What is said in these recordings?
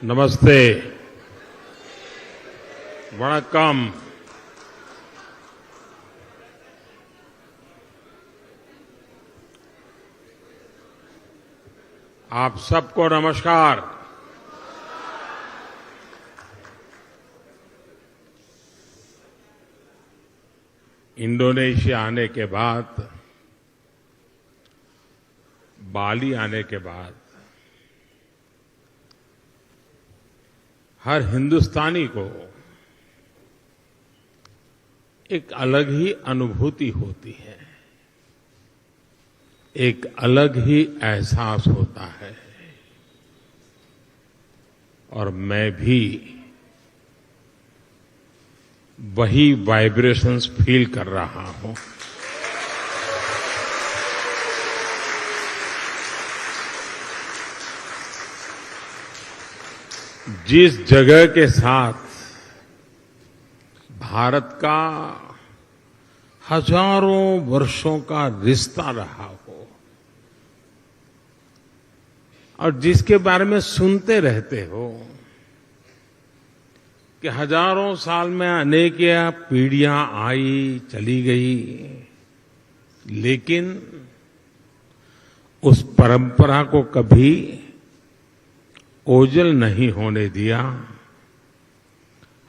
नमस्ते, वणक्कम। आप सबको नमस्कार। इंडोनेशिया आने के बाद, बाली आने के बाद हर हिंदुस्तानी को एक अलग ही अनुभूति होती है, एक अलग ही एहसास होता है। और मैं भी वही वाइब्रेशंस फील कर रहा हूं। जिस जगह के साथ भारत का हजारों वर्षों का रिश्ता रहा हो और जिसके बारे में सुनते रहते हो कि हजारों साल में अनेक पीढ़ियां आई चली गई, लेकिन उस परंपरा को कभी ओझल नहीं होने दिया।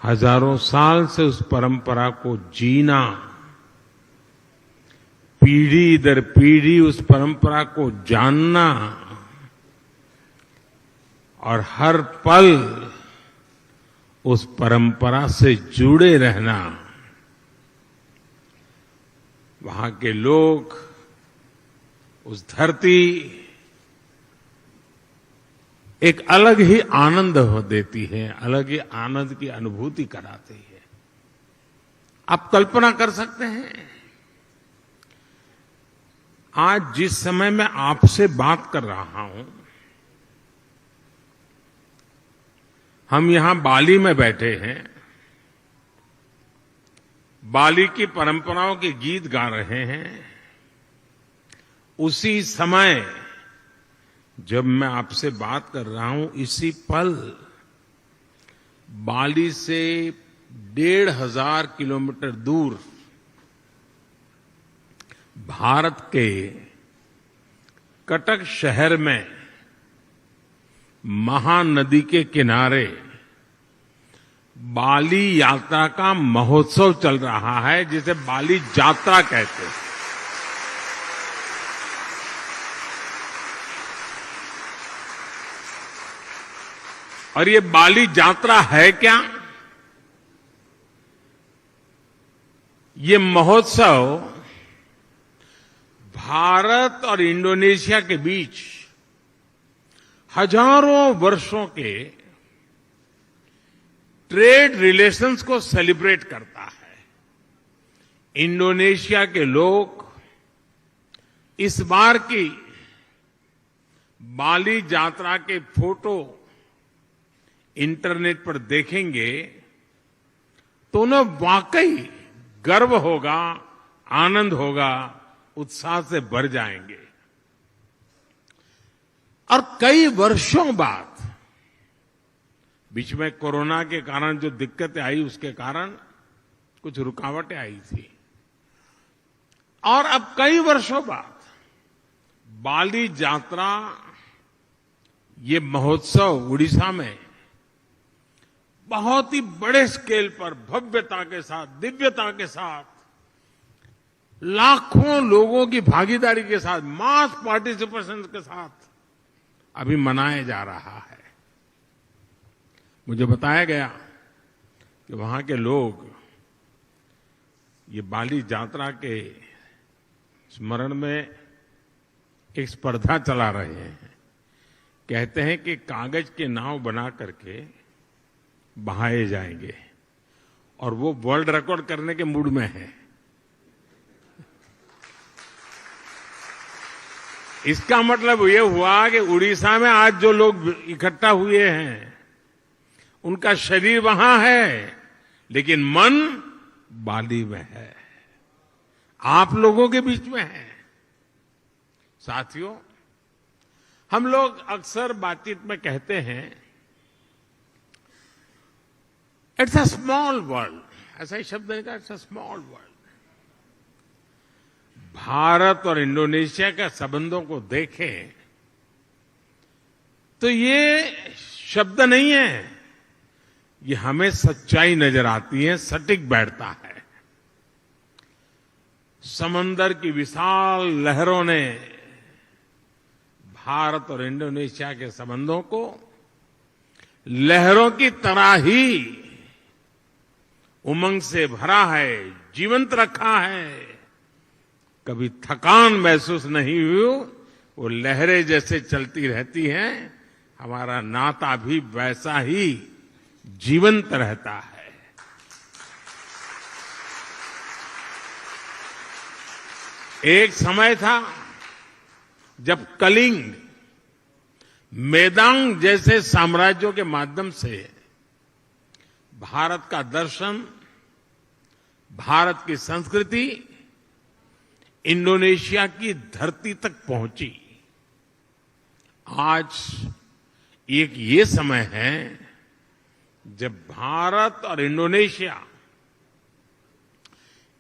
हजारों साल से उस परंपरा को जीना, पीढ़ी दर पीढ़ी उस परंपरा को जानना और हर पल उस परंपरा से जुड़े रहना, वहां के लोग, उस धरती एक अलग ही आनंद देती है, अलग ही आनंद की अनुभूति कराती है। आप कल्पना कर सकते हैं, आज जिस समय मैं आपसे बात कर रहा हूं, हम यहां बाली में बैठे हैं, बाली की परंपराओं के गीत गा रहे हैं। उसी समय जब मैं आपसे बात कर रहा हूं, इसी पल बाली से 1,500 किलोमीटर दूर भारत के कटक शहर में महानदी के किनारे बाली यात्रा का महोत्सव चल रहा है, जिसे बाली यात्रा कहते हैं। और ये बाली यात्रा है क्या? ये महोत्सव भारत और इंडोनेशिया के बीच हजारों वर्षों के ट्रेड रिलेशंस को सेलिब्रेट करता है। इंडोनेशिया के लोग इस बार की बाली यात्रा के फोटो इंटरनेट पर देखेंगे तो उन्हें वाकई गर्व होगा, आनंद होगा, उत्साह से भर जाएंगे। और कई वर्षों बाद, बीच में कोरोना के कारण जो दिक्कतें आई, उसके कारण कुछ रुकावटें आई थी, और अब कई वर्षों बाद बाली यात्रा, ये महोत्सव उड़ीसा में बहुत ही बड़े स्केल पर भव्यता के साथ, दिव्यता के साथ, लाखों लोगों की भागीदारी के साथ, मास पार्टिसिपेशन के साथ अभी मनाया जा रहा है। मुझे बताया गया कि वहां के लोग ये बाली यात्रा के स्मरण में एक स्पर्धा चला रहे हैं। कहते हैं कि कागज के नाव बना करके बहाए जाएंगे, और वो वर्ल्ड रिकॉर्ड करने के मूड में है। इसका मतलब ये हुआ कि उड़ीसा में आज जो लोग इकट्ठा हुए हैं, उनका शरीर वहां है, लेकिन मन बाली में है, आप लोगों के बीच में है। साथियों, हम लोग अक्सर बातचीत में कहते हैं इट्स अ स्मॉल वर्ल्ड, ऐसा ही शब्द है, it's a small world. Bharat और इंडोनेशिया के संबंधों को देखें तो ये शब्द नहीं है, ये हमें सच्चाई नजर आती है, सटीक बैठता है। समंदर की विशाल लहरों ने भारत और इंडोनेशिया के संबंधों को लहरों की तरह ही उमंग से भरा है, जीवंत रखा है। कभी थकान महसूस नहीं हुई, वो लहरें जैसे चलती रहती हैं, हमारा नाता भी वैसा ही जीवंत रहता है। एक समय था जब कलिंग, मेदांग जैसे साम्राज्यों के माध्यम से भारत का दर्शन, भारत की संस्कृति इंडोनेशिया की धरती तक पहुंची। आज एक ये समय है जब भारत और इंडोनेशिया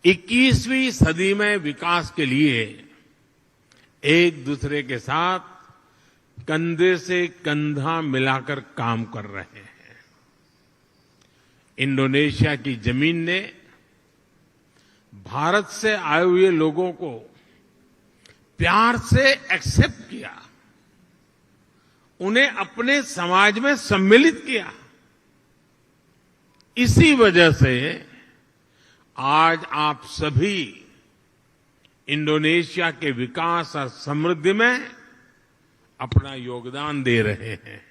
21वीं सदी में विकास के लिए एक दूसरे के साथ कंधे से कंधा मिलाकर काम कर रहे हैं। इंडोनेशिया की जमीन ने भारत से आए हुए लोगों को प्यार से एक्सेप्ट किया, उन्हें अपने समाज में सम्मिलित किया। इसी वजह से आज आप सभी इंडोनेशिया के विकास और समृद्धि में अपना योगदान दे रहे हैं।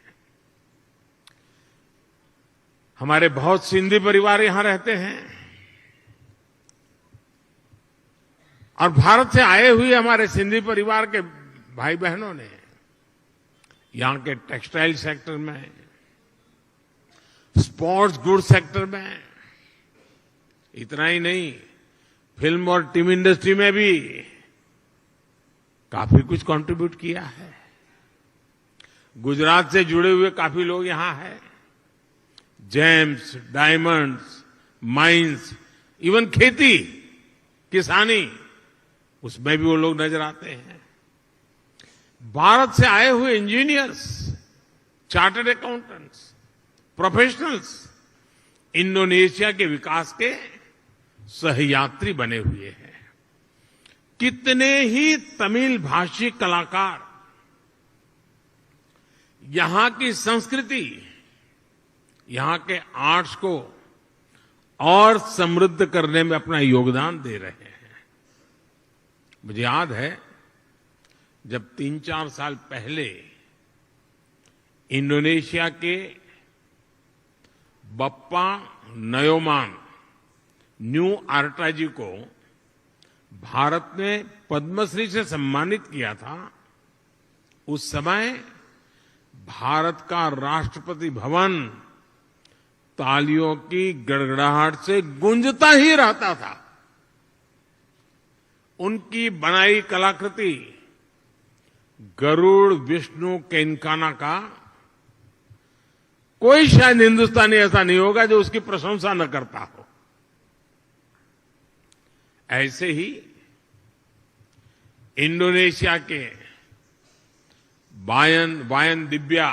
हमारे बहुत सिंधी परिवार यहां रहते हैं और भारत से आए हुए हमारे सिंधी परिवार के भाई बहनों ने यहां के टेक्सटाइल सेक्टर में, स्पोर्ट्स गुड सेक्टर में, इतना ही नहीं, फिल्म और टीवी इंडस्ट्री में भी काफी कुछ कंट्रीब्यूट किया है। गुजरात से जुड़े हुए काफी लोग यहां हैं। जेम्स, डायमंड्स, माइंस, इवन खेती, किसानी, उसमें भी वो लोग नजर आते हैं। भारत से आए हुए engineers, chartered accountants, professionals Indonesia के विकास के सहयात्री बने हुए हैं। कितने ही तमिल भाषी कलाकार यहां की संस्कृति, यहां के आर्ट्स को और समृद्ध करने में अपना योगदान दे रहे हैं। मुझे याद है जब 3-4 साल पहले इंडोनेशिया के बप्पा नयोमान न्यू आर्टा जी को भारत ने पद्मश्री से सम्मानित किया था। उस समय भारत का राष्ट्रपति भवन तालियों की गड़गड़ाहट से गूंजता ही रहता था। उनकी बनाई कलाकृति गरुड़ विष्णु केनकाना का कोई शायद हिंदुस्तानी ऐसा नहीं होगा जो उसकी प्रशंसा न करता हो। ऐसे ही इंडोनेशिया के वायन दिव्या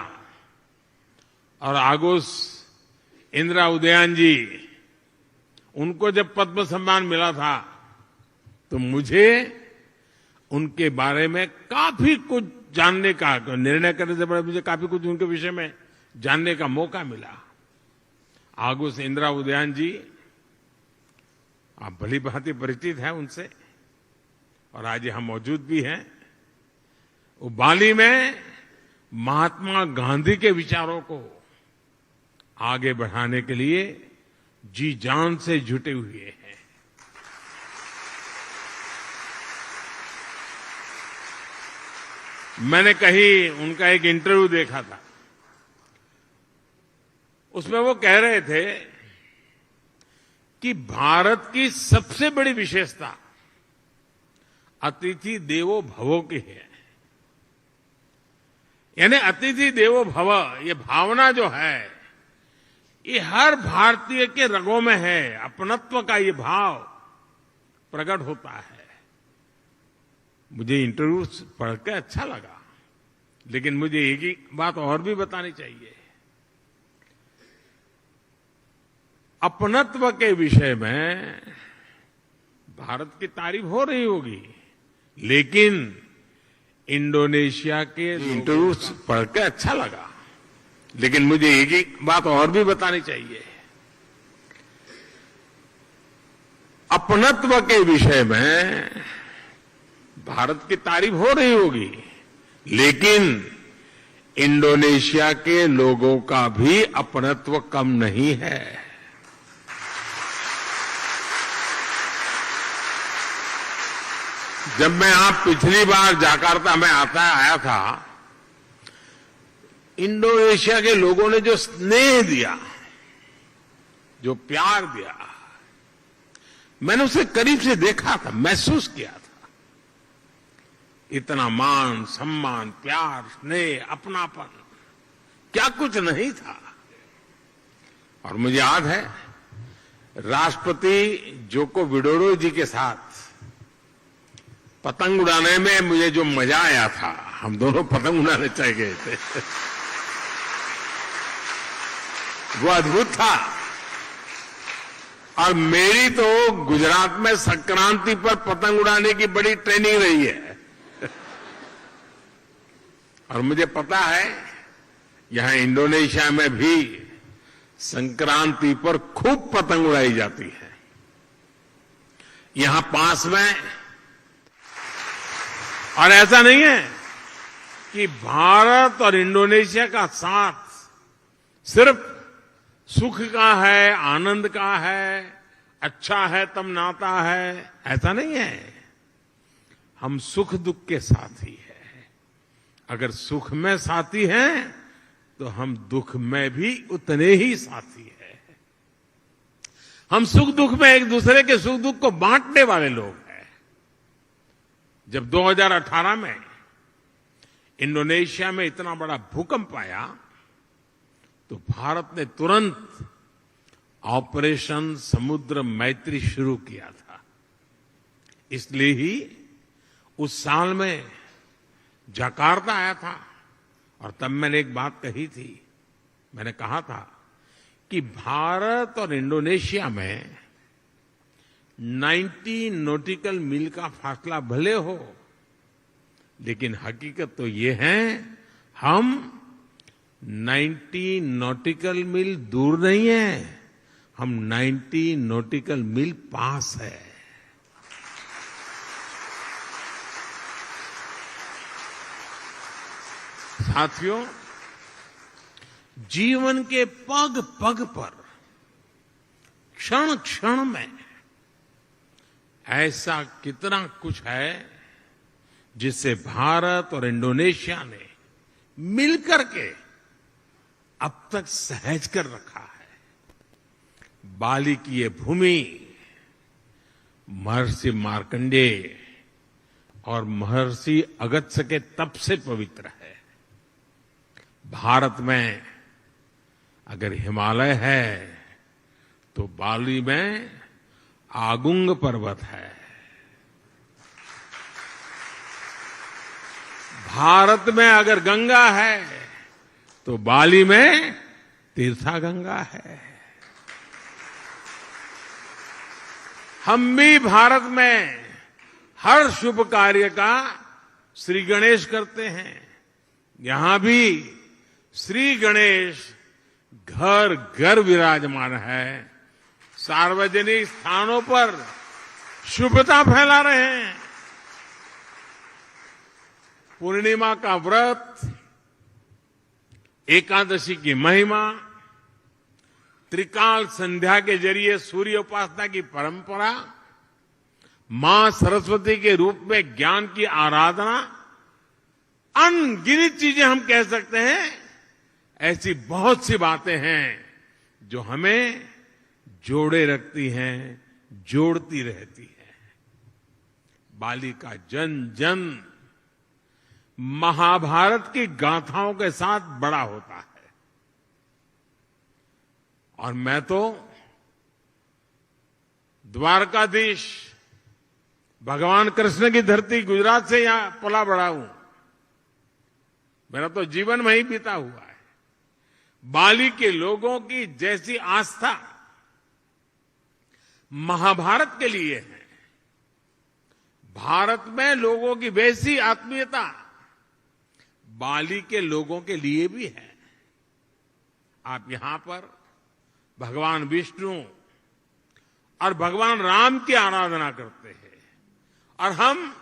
और आगोस इंदिरा उदयन जी, उनको जब पद्म सम्मान मिला था तो मुझे उनके बारे में काफी कुछ जानने का, निर्णय करने से पहले मुझे काफी कुछ उनके विषय में जानने का मौका मिला। आगोस इंदिरा उदयन जी, आप भली भांति परिचित हैं उनसे, और आज यहां मौजूद भी हैं। वो बाली में महात्मा गांधी के विचारों को आगे बढ़ाने के लिए जी जान से जुटे हुए हैं। मैंने कहीं उनका एक इंटरव्यू देखा था, उसमें वो कह रहे थे कि भारत की सबसे बड़ी विशेषता अतिथि देवो भव की है। यानी अतिथि देवो भव, ये भावना जो है, ये हर भारतीय के रगों में है। अपनत्व का ये भाव प्रकट होता है। मुझे इंटरव्यू पढ़ के अच्छा लगा, लेकिन मुझे एक ही बात और भी बतानी चाहिए। अपनत्व के विषय में भारत की तारीफ हो रही होगी, लेकिन इंडोनेशिया के इंटरव्यू पढ़ के अच्छा लगा, लेकिन मुझे एक ही बात और भी बतानी चाहिए। अपनत्व के विषय में भारत की तारीफ हो रही होगी, लेकिन इंडोनेशिया के लोगों का भी अपनत्व कम नहीं है। जब मैं आप पिछली बार जकार्ता में आया था, इंडोनेशिया के लोगों ने जो स्नेह दिया, जो प्यार दिया, मैंने उसे करीब से देखा था, महसूस किया था। इतना मान, सम्मान, प्यार, स्नेह, अपनापन, क्या कुछ नहीं था। और मुझे याद है, राष्ट्रपति जोको विडोडो जी के साथ पतंग उड़ाने में मुझे जो मजा आया था, हम दोनों पतंग उड़ाने चले गए थे, वो अद्भुत था। और मेरी तो गुजरात में संक्रांति पर पतंग उड़ाने की बड़ी ट्रेनिंग रही है। और मुझे पता है, यहां इंडोनेशिया में भी संक्रांति पर खूब पतंग उड़ाई जाती है। यहां पास में, और ऐसा नहीं है कि भारत और इंडोनेशिया का साथ सिर्फ सुख का है, आनंद का है, अच्छा है तब नाता है, ऐसा नहीं है। हम सुख दुख के साथी हैं। अगर सुख में साथी हैं तो हम दुख में भी उतने ही साथी हैं। हम सुख दुख में एक दूसरे के सुख दुख को बांटने वाले लोग हैं। जब 2018 में इंडोनेशिया में इतना बड़ा भूकंप आया, तो भारत ने तुरंत ऑपरेशन समुद्र मैत्री शुरू किया था। इसलिए ही उस साल में जकार्ता आया था, और तब मैंने एक बात कही थी। मैंने कहा था कि भारत और इंडोनेशिया में 90 नॉटिकल मील का फासला भले हो, लेकिन हकीकत तो ये है, हम 90 नॉटिकल मील दूर नहीं है, हम 90 नॉटिकल मील पास है। साथियों, जीवन के पग पग पर, क्षण क्षण में ऐसा कितना कुछ है जिसे भारत और इंडोनेशिया ने मिलकर के अब तक सहज कर रखा है। बाली की ये भूमि महर्षि मार्कंडेय और महर्षि अगस्त्य के तप से पवित्र है। भारत में अगर हिमालय है तो बाली में आगुंग पर्वत है। भारत में अगर गंगा है तो बाली में तीर्था गंगा है। हम भी भारत में हर शुभ कार्य का श्री गणेश करते हैं। यहां भी श्री गणेश घर घर विराजमान है। सार्वजनिक स्थानों पर शुभता फैला रहे हैं। पूर्णिमा का व्रत, एकादशी की महिमा, त्रिकाल संध्या के जरिए सूर्य उपासना की परंपरा, मां सरस्वती के रूप में ज्ञान की आराधना, अनगिनत चीजें हम कह सकते हैं। ऐसी बहुत सी बातें हैं जो हमें जोड़े रखती हैं, जोड़ती रहती हैं। बाली का जन जन महाभारत की गाथाओं के साथ बड़ा होता है और मैं तो द्वारकाधीश भगवान कृष्ण की धरती गुजरात से यहां पला बड़ा हूं। मेरा तो जीवन वहीं बीता हुआ है। बाली के लोगों की जैसी आस्था महाभारत के लिए है, भारत में लोगों की वैसी आत्मीयता बाली के लोगों के लिए भी है। आप यहां पर भगवान विष्णु और भगवान राम की आराधना करते हैं, और हम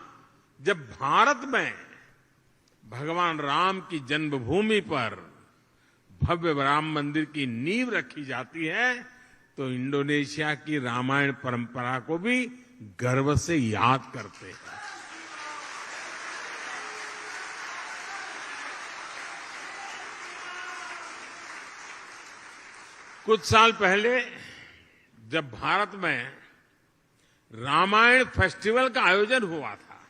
जब भारत में भगवान राम की जन्मभूमि पर भव्य राम मंदिर की नींव रखी जाती है, तो इंडोनेशिया की रामायण परंपरा को भी गर्व से याद करते हैं। कुछ साल पहले जब भारत में रामायण फेस्टिवल का आयोजन हुआ था,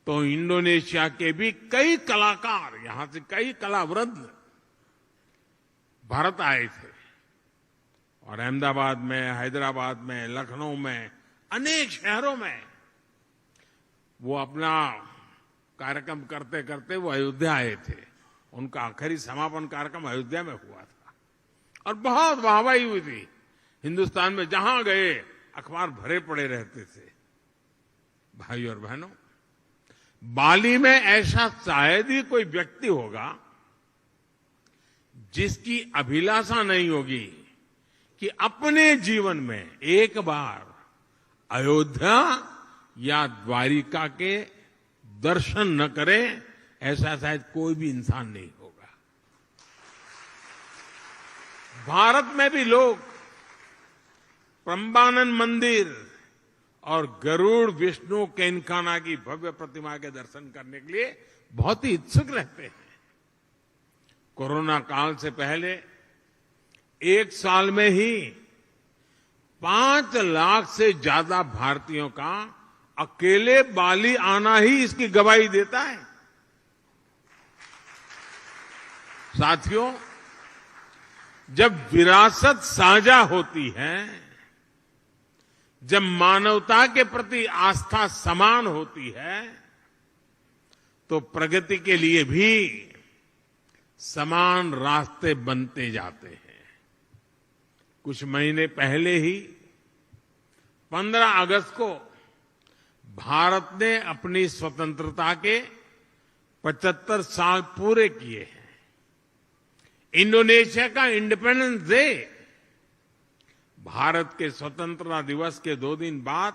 तो इंडोनेशिया के भी कई कलाकार, यहां से कई कलावृंद भारत आए थे, और अहमदाबाद में, हैदराबाद में, लखनऊ में, अनेक शहरों में वो अपना कार्यक्रम करते करते वो अयोध्या आए थे। उनका आखिरी समापन कार्यक्रम अयोध्या में हुआ था और बहुत वाहवाही हुई थी। हिंदुस्तान में जहां गए अखबार भरे पड़े रहते थे। भाई और बहनों, बाली में ऐसा शायद ही कोई व्यक्ति होगा जिसकी अभिलाषा नहीं होगी कि अपने जीवन में एक बार अयोध्या या द्वारिका के दर्शन न करे, ऐसा शायद कोई भी इंसान नहीं होगा। भारत में भी लोग प्रम्बानन मंदिर और गरुड़ विष्णु केनकाना की भव्य प्रतिमा के दर्शन करने के लिए बहुत ही इच्छुक रहते हैं। कोरोना काल से पहले एक साल में ही 5 लाख से ज्यादा भारतीयों का अकेले बाली आना ही इसकी गवाही देता है। साथियों, जब विरासत साझा होती है, जब मानवता के प्रति आस्था समान होती है, तो प्रगति के लिए भी समान रास्ते बनते जाते हैं। कुछ महीने पहले ही 15 अगस्त को भारत ने अपनी स्वतंत्रता के 75 साल पूरे किए हैं। इंडोनेशिया का इंडिपेंडेंस डे भारत के स्वतंत्रता दिवस के 2 दिन बाद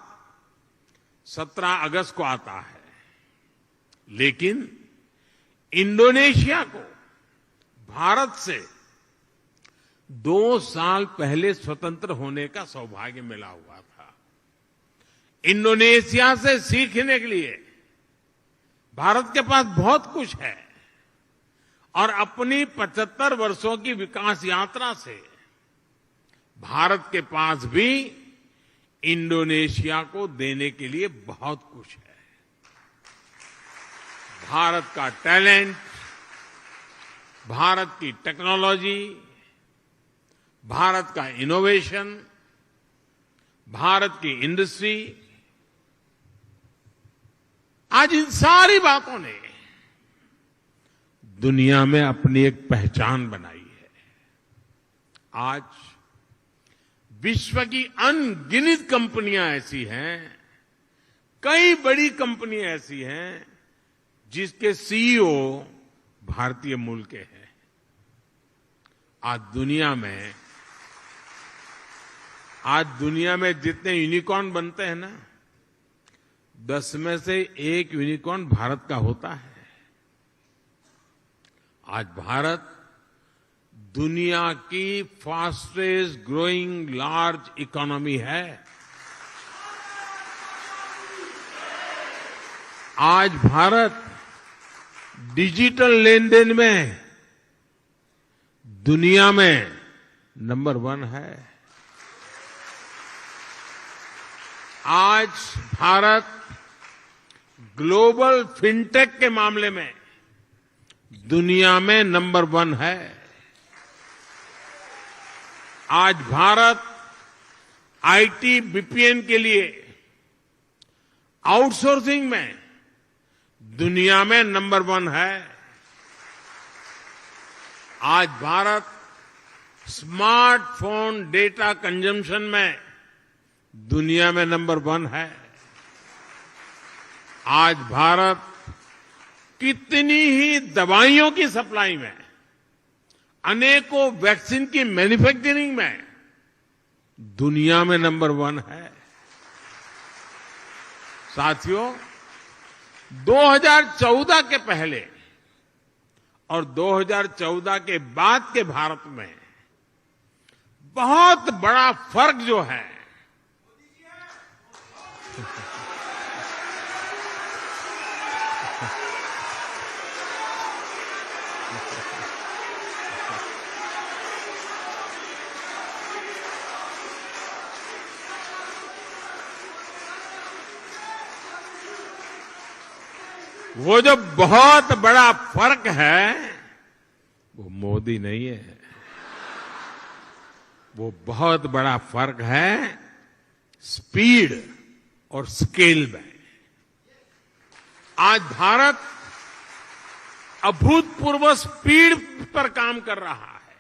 17 अगस्त को आता है, लेकिन इंडोनेशिया को भारत से 2 साल पहले स्वतंत्र होने का सौभाग्य मिला हुआ था। इंडोनेशिया से सीखने के लिए भारत के पास बहुत कुछ है, और अपनी 75 वर्षों की विकास यात्रा से भारत के पास भी इंडोनेशिया को देने के लिए बहुत कुछ है। भारत का टैलेंट, भारत की टेक्नोलॉजी, भारत का इनोवेशन, भारत की इंडस्ट्री, आज इन सारी बातों ने दुनिया में अपनी एक पहचान बनाई है। आज विश्व की अनगिनत कंपनियां ऐसी हैं, कई बड़ी कंपनियां ऐसी हैं जिसके सीईओ भारतीय मूल के हैं। आज दुनिया में जितने यूनिकॉर्न बनते हैं ना, 10 में से 1 यूनिकॉर्न भारत का होता है। आज भारत दुनिया की फास्टेस्ट ग्रोइंग लार्ज इकोनॉमी है। आज भारत डिजिटल लेन देन में दुनिया में नंबर 1 है। आज भारत ग्लोबल फिनटेक के मामले में दुनिया में नंबर 1 है। आज भारत आईटी बीपीएन के लिए आउटसोर्सिंग में दुनिया में नंबर 1 है। आज भारत स्मार्टफोन डेटा कंजम्पशन में दुनिया में नंबर 1 है। आज भारत कितनी ही दवाइयों की सप्लाई में, अनेकों वैक्सीन की मैन्युफैक्चरिंग में दुनिया में नंबर 1 है। साथियों, 2014 के पहले और 2014 के बाद के भारत में बहुत बड़ा फर्क जो है, वो जो बहुत बड़ा फर्क है वो मोदी नहीं है, वो बहुत बड़ा फर्क है स्पीड और स्केल में। आज भारत अभूतपूर्व स्पीड पर काम कर रहा है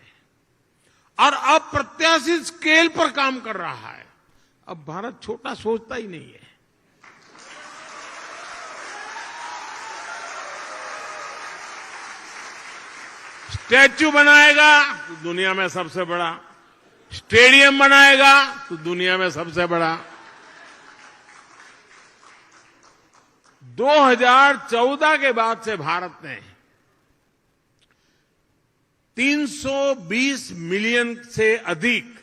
और अप्रत्याशित स्केल पर काम कर रहा है। अब भारत छोटा सोचता ही नहीं है। स्टैच्यू बनाएगा तो दुनिया में सबसे बड़ा, स्टेडियम बनाएगा तो दुनिया में सबसे बड़ा। 2014 के बाद से भारत ने 320 मिलियन से अधिक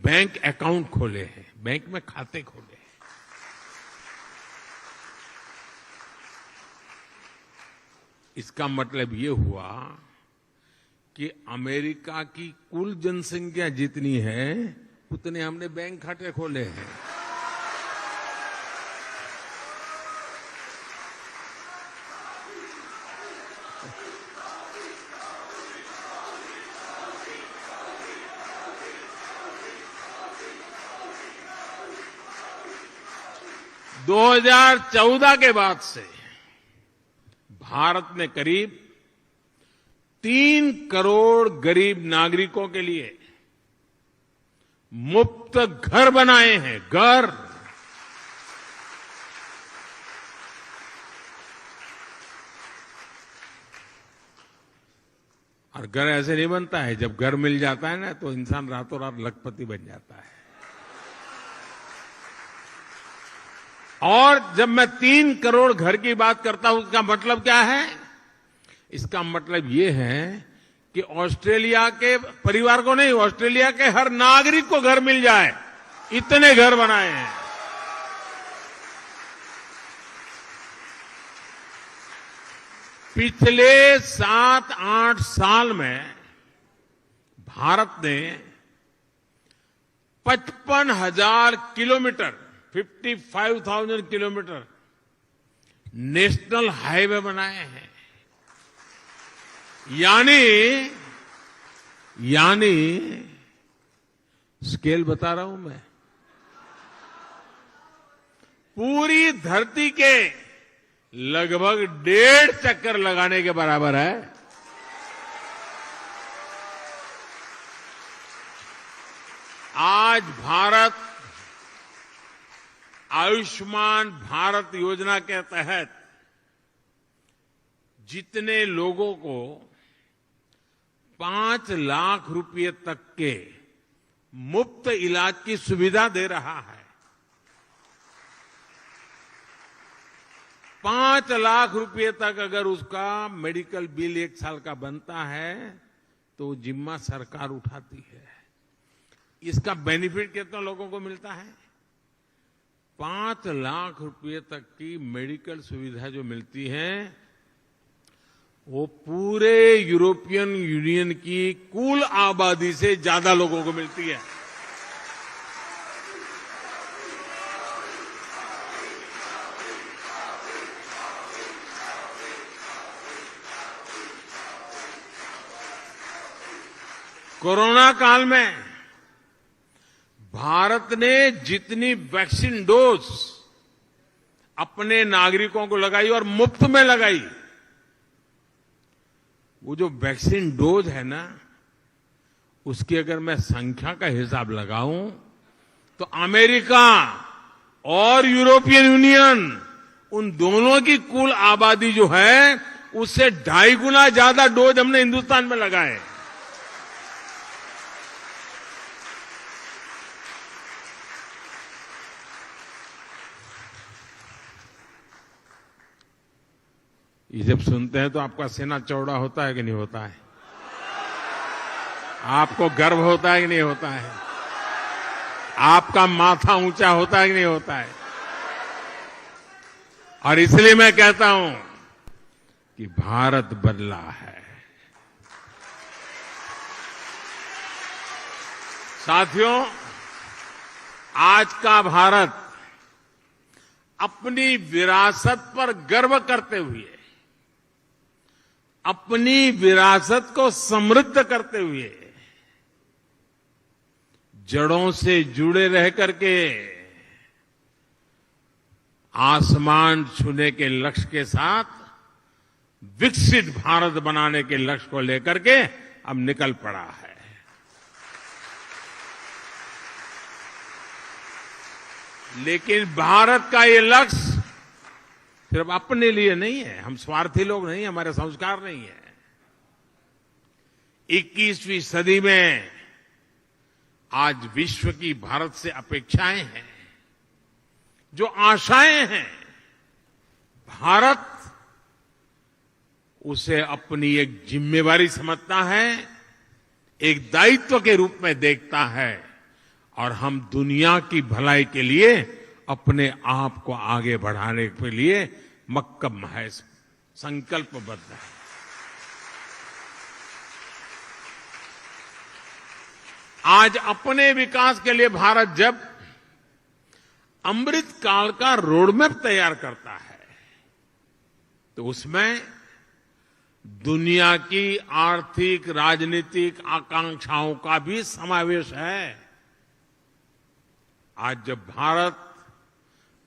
बैंक अकाउंट खोले हैं, बैंक में खाते खोले हैं। इसका मतलब ये हुआ कि अमेरिका की कुल जनसंख्या जितनी है उतने हमने बैंक खाते खोले हैं। दो 2014 के बाद से भारत ने करीब 3 करोड़ गरीब नागरिकों के लिए मुफ्त घर बनाए हैं। घर और घर ऐसे नहीं बनता है, जब घर मिल जाता है ना तो इंसान रातों रात लखपति बन जाता है। और जब मैं 3 करोड़ घर की बात करता हूं, इसका मतलब क्या है? इसका मतलब ये है कि ऑस्ट्रेलिया के परिवार को नहीं, ऑस्ट्रेलिया के हर नागरिक को घर मिल जाए, इतने घर बनाए हैं। पिछले 7-8 साल में भारत ने 55,000 किलोमीटर 55,000 किलोमीटर नेशनल हाईवे बनाए हैं। यानी स्केल बता रहा हूं मैं, पूरी धरती के लगभग 1.5 चक्कर लगाने के बराबर है। आज भारत आयुष्मान भारत योजना के तहत जितने लोगों को 5 लाख रुपए तक के मुफ्त इलाज की सुविधा दे रहा है, 5 लाख रुपए तक अगर उसका मेडिकल बिल 1 साल का बनता है तो जिम्मा सरकार उठाती है। इसका बेनिफिट कितना लोगों को मिलता है? 5 लाख रुपए तक की मेडिकल सुविधा जो मिलती है वो पूरे यूरोपियन यूनियन की कुल आबादी से ज्यादा लोगों को मिलती है। कोरोना काल में भारत ने जितनी वैक्सीन डोज अपने नागरिकों को लगाई और मुफ्त में लगाई, वो जो वैक्सीन डोज है ना, उसकी अगर मैं संख्या का हिसाब लगाऊं तो अमेरिका और यूरोपियन यूनियन, उन दोनों की कुल आबादी जो है उससे 2.5 गुना ज्यादा डोज हमने हिंदुस्तान में लगाए। ये जब सुनते हैं तो आपका सीना चौड़ा होता है कि नहीं होता है? आपको गर्व होता है कि नहीं होता है? आपका माथा ऊंचा होता है कि नहीं होता है? और इसलिए मैं कहता हूं कि भारत बदला है। साथियों, आज का भारत अपनी विरासत पर गर्व करते हुए, अपनी विरासत को समृद्ध करते हुए, जड़ों से जुड़े रह करके आसमान छूने के लक्ष्य के साथ विकसित भारत बनाने के लक्ष्य को लेकर के अब निकल पड़ा है। लेकिन भारत का ये लक्ष्य सिर्फ अपने लिए नहीं है। हम स्वार्थी लोग नहीं, हमारे संस्कार नहीं है। 21वीं सदी में आज विश्व की भारत से अपेक्षाएं हैं, जो आशाएं हैं, भारत उसे अपनी एक जिम्मेवारी समझता है, एक दायित्व के रूप में देखता है, और हम दुनिया की भलाई के लिए अपने आप को आगे बढ़ाने के लिए मक्कम है, संकल्पबद्ध है। आज अपने विकास के लिए भारत जब अमृत काल का रोडमैप तैयार करता है, तो उसमें दुनिया की आर्थिक राजनीतिक आकांक्षाओं का भी समावेश है। आज जब भारत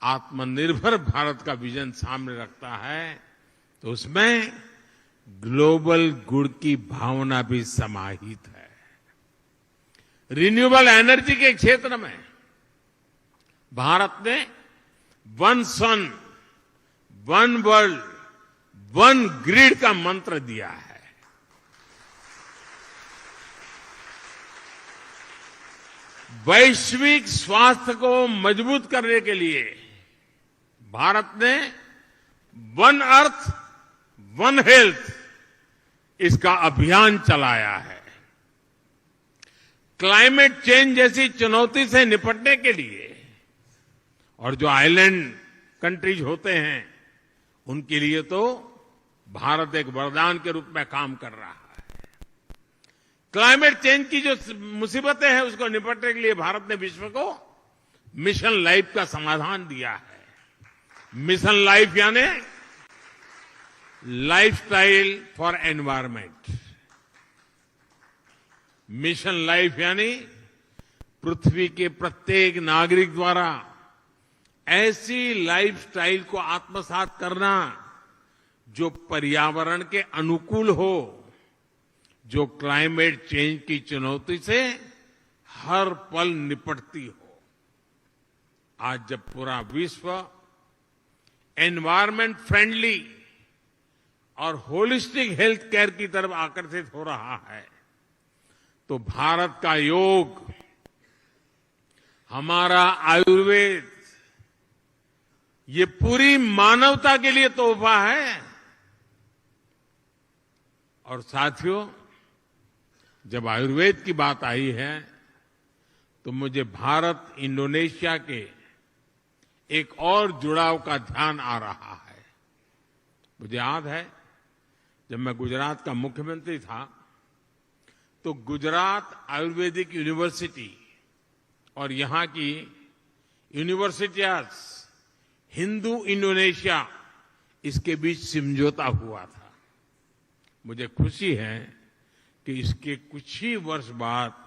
आत्मनिर्भर भारत का विजन सामने रखता है, तो उसमें ग्लोबल गुड की भावना भी समाहित है। रिन्यूएबल एनर्जी के क्षेत्र में भारत ने वन सन, वन वर्ल्ड, वन ग्रिड का मंत्र दिया है। वैश्विक स्वास्थ्य को मजबूत करने के लिए भारत ने वन अर्थ, वन हेल्थ, इसका अभियान चलाया है। क्लाइमेट चेंज जैसी चुनौती से निपटने के लिए, और जो आइलैंड कंट्रीज होते हैं, उनके लिए तो भारत एक वरदान के रूप में काम कर रहा है। क्लाइमेट चेंज की जो मुसीबतें हैं, उसको निपटने के लिए भारत ने विश्व को मिशन लाइफ का समाधान दिया है। मिशन लाइफ यानी lifestyle for environment. Mission life यानी पृथ्वी के प्रत्येक नागरिक द्वारा ऐसी लाइफस्टाइल को आत्मसात करना जो पर्यावरण के अनुकूल हो, जो क्लाइमेट चेंज की चुनौती से हर पल निपटती हो। आज जब पूरा विश्व एनवायरमेंट फ्रेंडली और होलिस्टिक हेल्थ केयर की तरफ आकर्षित हो रहा है, तो भारत का योग, हमारा आयुर्वेद, ये पूरी मानवता के लिए तोहफा है। और साथियों, जब आयुर्वेद की बात आई है, तो मुझे भारत इंडोनेशिया के एक और जुड़ाव का ध्यान आ रहा है। मुझे याद है, जब मैं गुजरात का मुख्यमंत्री था, तो गुजरात आयुर्वेदिक यूनिवर्सिटी और यहां की यूनिवर्सिटियां, हिंदू इंडोनेशिया, इसके बीच समझौता हुआ था। मुझे खुशी है कि इसके कुछ ही वर्ष बाद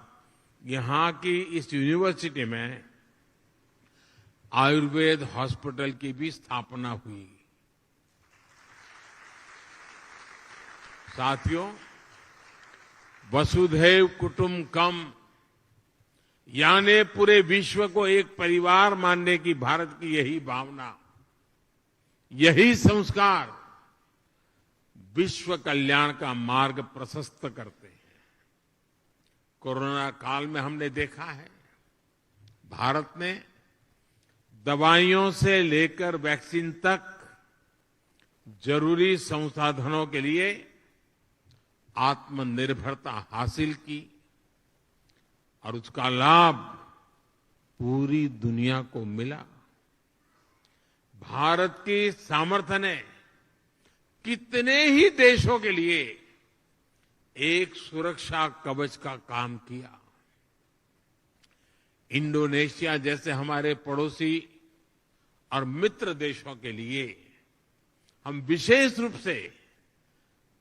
यहां की इस यूनिवर्सिटी में आयुर्वेद हॉस्पिटल की भी स्थापना हुई। साथियों, वसुधैव कुटुंबकम यानी पूरे विश्व को एक परिवार मानने की भारत की यही भावना, यही संस्कार विश्व कल्याण का मार्ग प्रशस्त करते हैं। कोरोना काल में हमने देखा है, भारत ने दवाइयों से लेकर वैक्सीन तक जरूरी संसाधनों के लिए आत्मनिर्भरता हासिल की और उसका लाभ पूरी दुनिया को मिला। भारत की सामर्थ्य ने कितने ही देशों के लिए एक सुरक्षा कवच का काम किया। इंडोनेशिया जैसे हमारे पड़ोसी और मित्र देशों के लिए हम विशेष रूप से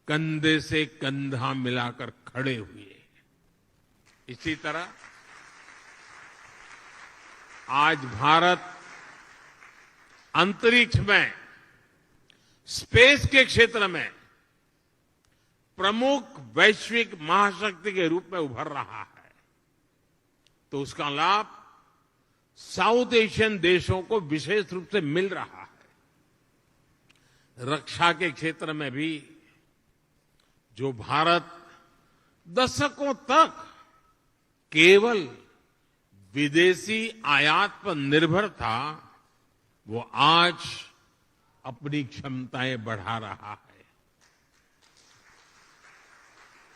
कंधे से कंधा मिलाकर खड़े हुए। इसी तरह आज भारत अंतरिक्ष में, स्पेस के क्षेत्र में प्रमुख वैश्विक महाशक्ति के रूप में उभर रहा है, तो उसका लाभ साउथ एशियन देशों को विशेष रूप से मिल रहा है। रक्षा के क्षेत्र में भी जो भारत दशकों तक केवल विदेशी आयात पर निर्भर था, वो आज अपनी क्षमताएं बढ़ा रहा है।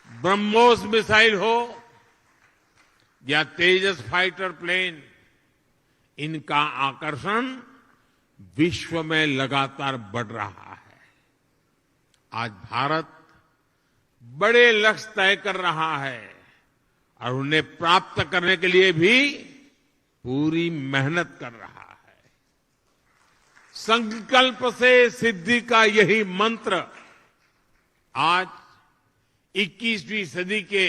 ब्रह्मोस मिसाइल हो या तेजस फाइटर प्लेन, इनका आकर्षण विश्व में लगातार बढ़ रहा है। आज भारत बड़े लक्ष्य तय कर रहा है और उन्हें प्राप्त करने के लिए भी पूरी मेहनत कर रहा है। संकल्प से सिद्धि का यही मंत्र आज 21वीं सदी के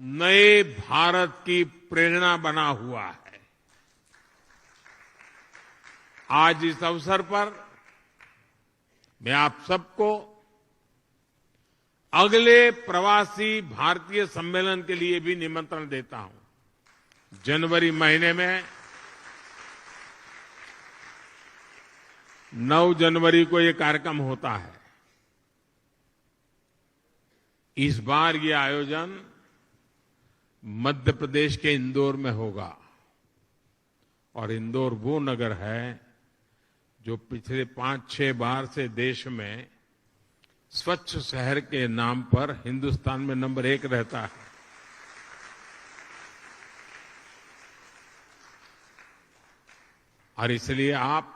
नए भारत की प्रेरणा बना हुआ है। आज इस अवसर पर मैं आप सबको अगले प्रवासी भारतीय सम्मेलन के लिए भी निमंत्रण देता हूं। जनवरी महीने में 9 जनवरी को ये कार्यक्रम होता है। इस बार ये आयोजन मध्य प्रदेश के इंदौर में होगा और इंदौर वो नगर है जो पिछले 5-6 बार से देश में स्वच्छ शहर के नाम पर हिंदुस्तान में नंबर 1 रहता है। और इसलिए आप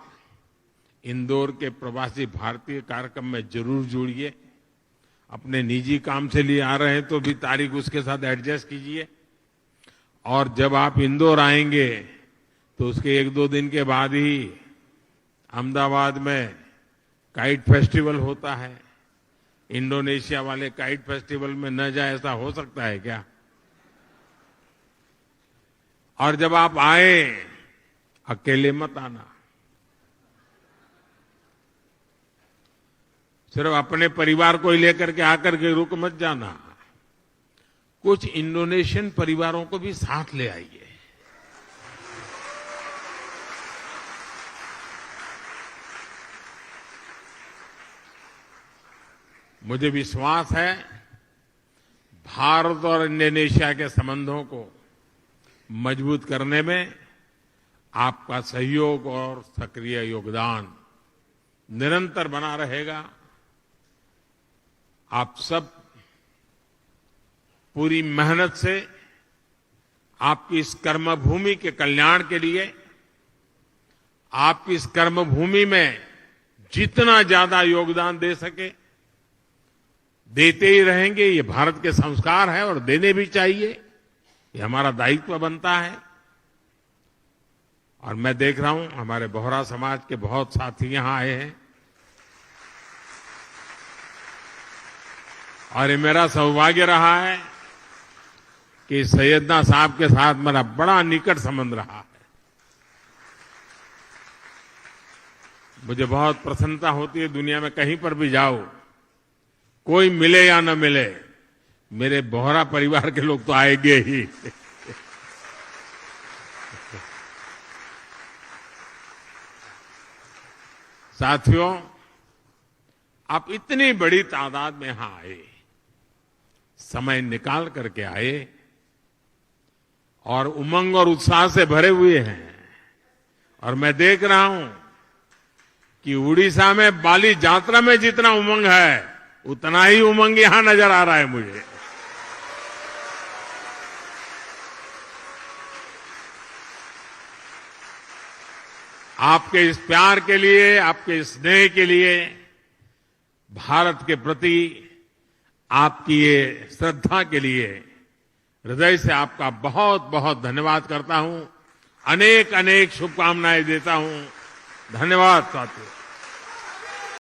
इंदौर के प्रवासी भारतीय कार्यक्रम में जरूर जुड़िए। अपने निजी काम से लिए आ रहे हैं तो भी तारीख उसके साथ एडजस्ट कीजिए। और जब आप इंदौर आएंगे तो उसके 1-2 दिन के बाद ही अहमदाबाद में काइट फेस्टिवल होता है। इंडोनेशिया वाले काइट फेस्टिवल में न जाए ऐसा हो सकता है क्या? और जब आप आए, अकेले मत आना। सिर्फ अपने परिवार को ही लेकर के आकर के रुक मत जाना। कुछ इंडोनेशियन परिवारों को भी साथ ले आइए। मुझे विश्वास है भारत और इंडोनेशिया के संबंधों को मजबूत करने में आपका सहयोग और सक्रिय योगदान निरंतर बना रहेगा। आप सब पूरी मेहनत से आपकी इस कर्मभूमि के कल्याण के लिए, आपकी इस कर्मभूमि में जितना ज्यादा योगदान दे सके देते ही रहेंगे। ये भारत के संस्कार है और देने भी चाहिए, ये हमारा दायित्व बनता है। और मैं देख रहा हूं हमारे बोहरा समाज के बहुत साथी यहां आए हैं। और ये मेरा सौभाग्य रहा है कि सैयदना साहब के साथ मेरा बड़ा निकट संबंध रहा है। मुझे बहुत प्रसन्नता होती है, दुनिया में कहीं पर भी जाओ, कोई मिले या न मिले, मेरे बोहरा परिवार के लोग तो आएंगे ही। साथियों, आप इतनी बड़ी तादाद में यहां आए, समय निकाल करके आए और उमंग और उत्साह से भरे हुए हैं। और मैं देख रहा हूं कि उड़ीसा में बाली यात्रा में जितना उमंग है, उतना ही उमंग यहां नजर आ रहा है मुझे। आपके इस प्यार के लिए, आपके इस स्नेह के लिए, भारत के प्रति आपकी ये श्रद्धा के लिए हृदय से आपका बहुत बहुत धन्यवाद करता हूं। अनेक अनेक शुभकामनाएं देता हूं। धन्यवाद साथियों।